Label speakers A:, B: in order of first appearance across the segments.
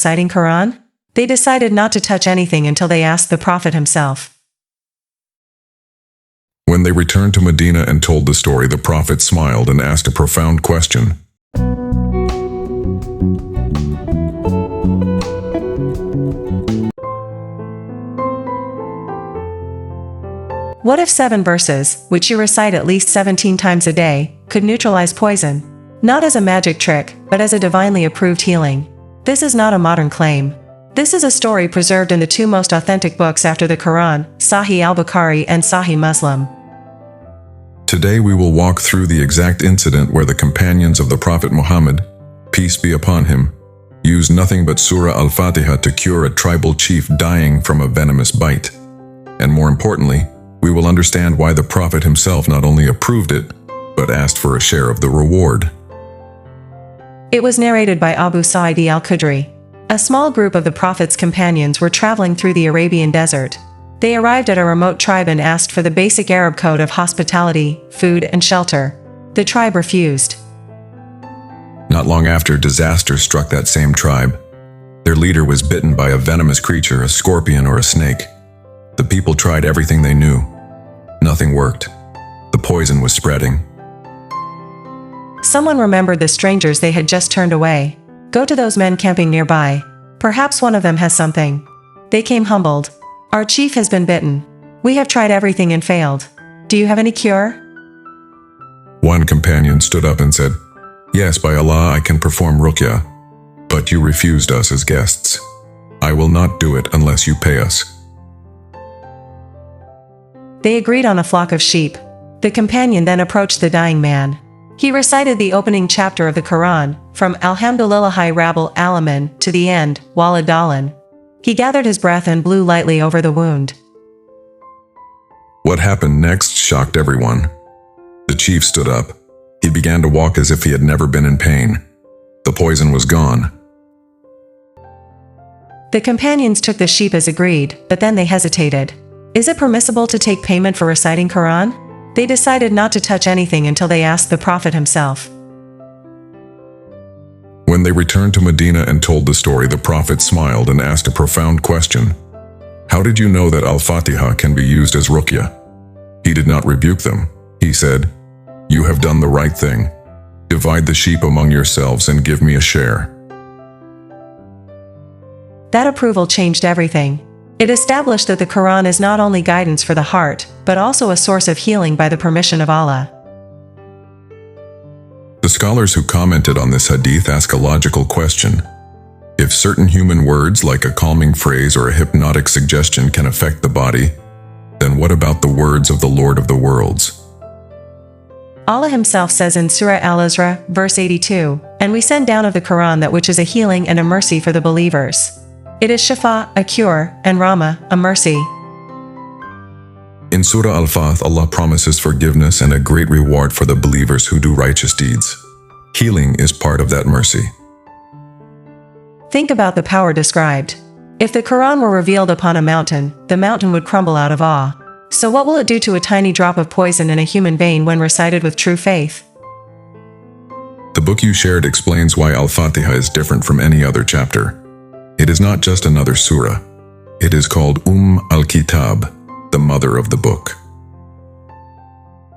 A: reciting Quran? They decided not to touch anything until they asked the Prophet himself.
B: When they returned to Medina and told the story, the Prophet smiled and asked a profound question.
A: What if 7 verses, which you recite at least 17 times a day, could neutralize poison? Not as a magic trick, but as a divinely approved healing. This is not a modern claim. This is a story preserved in the 2 most authentic books after the Quran, Sahih Bukhari and Sahih Muslim.
B: Today we will walk through the exact incident where the companions of the Prophet Muhammad, peace be upon him, used nothing but Surah Al-Fatiha to cure a tribal chief dying from a venomous bite. And more importantly, we will understand why the Prophet himself not only approved it, but asked for a share of the reward.
A: It was narrated by Abu Sa'id Al-Khudri. A small group of the Prophet's companions were traveling through the Arabian desert. They arrived at a remote tribe and asked for the basic Arab code of hospitality, food, and shelter. The tribe refused.
B: Not long after, disaster struck that same tribe. Their leader was bitten by a venomous creature, a scorpion or a snake. The people tried everything they knew. Nothing worked. The poison was spreading.
A: Someone remembered the strangers they had just turned away. Go to those men camping nearby. Perhaps one of them has something. They came humbled. Our chief has been bitten. We have tried everything and failed. Do you have any cure?
B: One companion stood up and said, "Yes, by Allah, I can perform Ruqyah. But you refused us as guests. I will not do it unless you pay us."
A: They agreed on a flock of sheep. The companion then approached the dying man. He recited the opening chapter of the Quran, from Alhamdulillahi Rabbil Alamin to the end, Wala Dalin. He gathered his breath and blew lightly over the wound.
B: What happened next shocked everyone. The chief stood up. He began to walk as if he had never been in pain. The poison was gone.
A: The companions took the sheep as agreed, but then they hesitated. Is it permissible to take payment for reciting Quran? They decided not to touch anything until they asked the Prophet himself.
B: When they returned to Medina and told the story, the Prophet smiled and asked a profound question. How did you know that Al-Fatiha can be used as Ruqyah? He did not rebuke them. He said, "You have done the right thing. Divide the sheep among yourselves and give me a share."
A: That approval changed everything. It established that the Quran is not only guidance for the heart, but also a source of healing by the permission of Allah.
B: The scholars who commented on this hadith ask a logical question. If certain human words like a calming phrase or a hypnotic suggestion can affect the body, then what about the words of the Lord of the worlds?
A: Allah himself says in Surah Al-Isra, verse 82, "And we send down of the Quran that which is a healing and a mercy for the believers. It is Shifa, a cure, and Rahmah, a mercy."
B: In Surah Al-Fath, Allah promises forgiveness and a great reward for the believers who do righteous deeds. Healing is part of that mercy.
A: Think about the power described. If the Quran were revealed upon a mountain, the mountain would crumble out of awe. So what will it do to a tiny drop of poison in a human vein when recited with true faith?
B: The book you shared explains why Al-Fatiha is different from any other chapter. It is not just another surah. It is called al-Kitab, the mother of the book.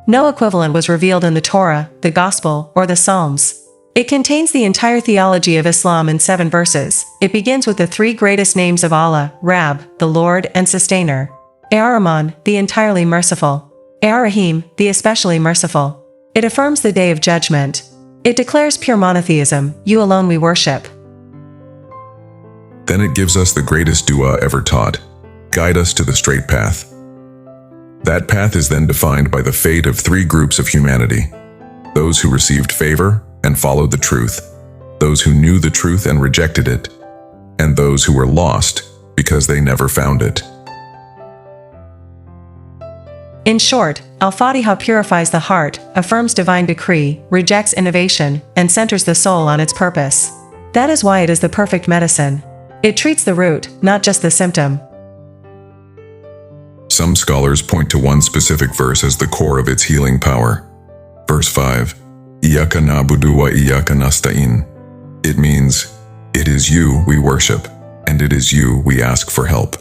A: No equivalent was revealed in the Torah, the Gospel, or the Psalms. It contains the entire theology of Islam in 7 verses. It begins with the 3 greatest names of Allah, Rab, the Lord and Sustainer; Ar-Rahman, the entirely merciful; Ar-Rahim, the especially merciful. It affirms the Day of Judgment. It declares pure monotheism, you alone we worship.
B: Then it gives us the greatest dua ever taught. Guide us to the straight path. That path is then defined by the fate of 3 groups of humanity. Those who received favor and followed the truth, those who knew the truth and rejected it, and those who were lost because they never found it.
A: In short, Al-Fatiha purifies the heart, affirms divine decree, rejects innovation, and centers the soul on its purpose. That is why it is the perfect medicine. It treats the root, not just the symptom.
B: Some scholars point to one specific verse as the core of its healing power. Verse 5, Iyyaka na'budu wa iyyaka nasta'in. It means, It is you we worship, and it is you we ask for help.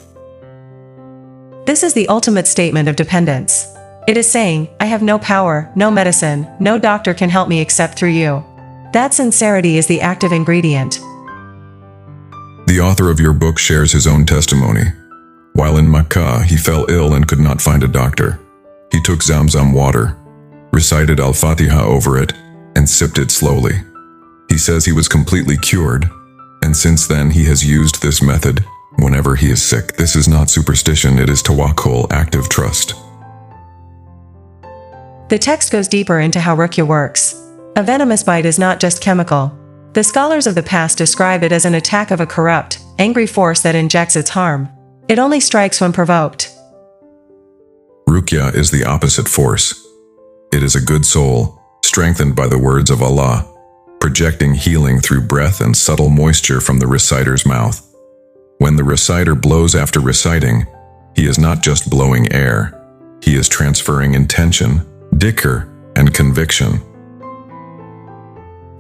A: This is the ultimate statement of dependence. It is saying, I have no power, no medicine, no doctor can help me except through you. That sincerity is the active ingredient.
B: The author of your book shares his own testimony. While in Makkah, he fell ill and could not find a doctor. He took Zamzam water, recited Al-Fatiha over it, and sipped it slowly. He says he was completely cured, and since then he has used this method whenever he is sick. This is not superstition, it is tawakkul, active trust.
A: The text goes deeper into how Ruqyah works. A venomous bite is not just chemical. The scholars of the past describe it as an attack of a corrupt, angry force that injects its harm. It only strikes when provoked.
B: Ruqyah is the opposite force. It is a good soul, strengthened by the words of Allah, projecting healing through breath and subtle moisture from the reciter's mouth. When the reciter blows after reciting, he is not just blowing air, he is transferring intention, dhikr, and conviction.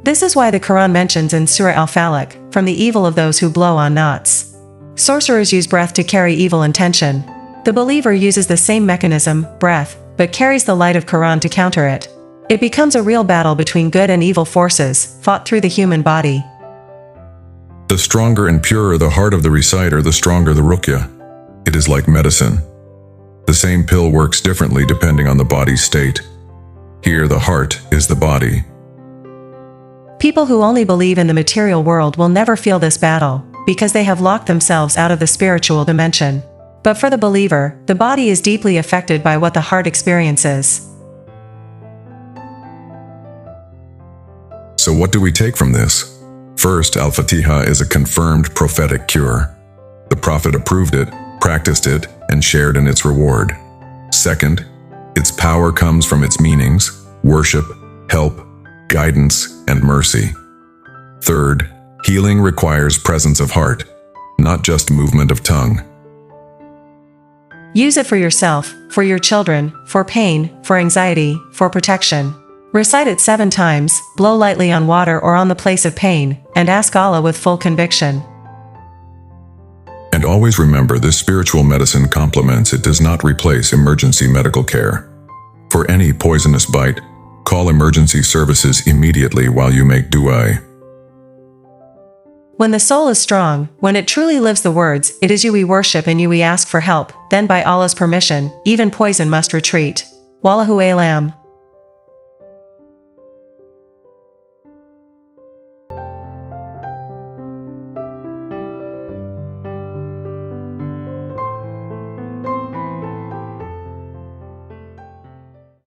A: This is why the Quran mentions in Surah Al-Fatiha, from the evil of those who blow on knots. Sorcerers use breath to carry evil intention. The believer uses the same mechanism, breath, but carries the light of Quran to counter it. It becomes a real battle between good and evil forces, fought through the human body.
B: The stronger and purer the heart of the reciter, the stronger the ruqyah. It is like medicine. The same pill works differently depending on the body's state. Here the heart is the body.
A: People who only believe in the material world will never feel this battle, because they have locked themselves out of the spiritual dimension. But for the believer, the body is deeply affected by what the heart experiences.
B: So what do we take from this? First, Al-Fatiha is a confirmed prophetic cure. The Prophet approved it, practiced it, and shared in its reward. Second, its power comes from its meanings, worship, help, guidance, and mercy. Third, healing requires presence of heart, not just movement of tongue.
A: Use it for yourself, for your children, for pain, for anxiety, for protection. Recite it 7 times, blow lightly on water or on the place of pain, and ask Allah with full conviction.
B: And always remember, this spiritual medicine complements, it does not replace emergency medical care. For any poisonous bite, call emergency services immediately while you make dua.
A: When the soul is strong, when it truly lives the words, it is you we worship and you we ask for help, then by Allah's permission, even poison must retreat. Wallahu alam.